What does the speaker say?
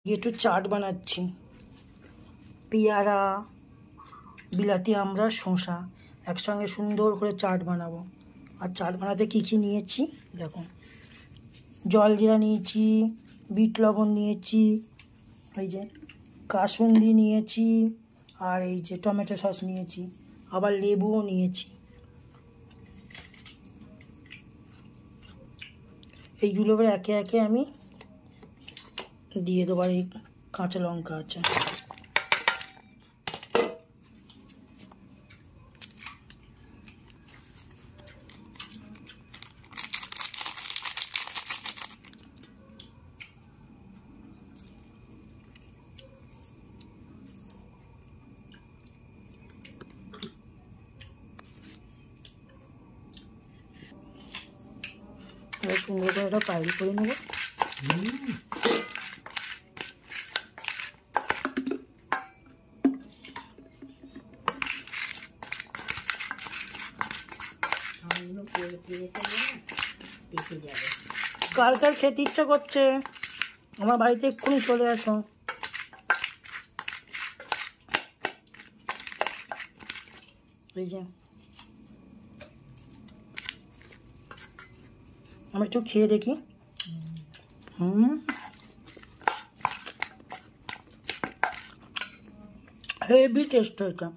একটু চাট বানাচ্ছি। পেয়ারা, বিলাতি আমরা, শসা একসঙ্গে সুন্দর করে চাট বানাবো। আর চাট বানাতে কী কী নিয়েছি দেখো, জলজিরা নিয়েছি, বিট লবণ নিয়েছি, এই যে কাসুন্দি নিয়েছি, আর এই যে টমেটো সস নিয়েছি, আবার লেবুও নিয়েছি। এইগুলো একে একে আমি দিয়ে দেবো। আর এই কাঁচা লঙ্কা আছে। সুন্দর করে এটা পাইল করে নেব। কার কার খেতে ইচ্ছা করছে আমার বাড়িতে এক্ষুনি চলে আসো। এই যে আমি একটু খেয়ে দেখি। হেভি টেস্ট হয়েছে।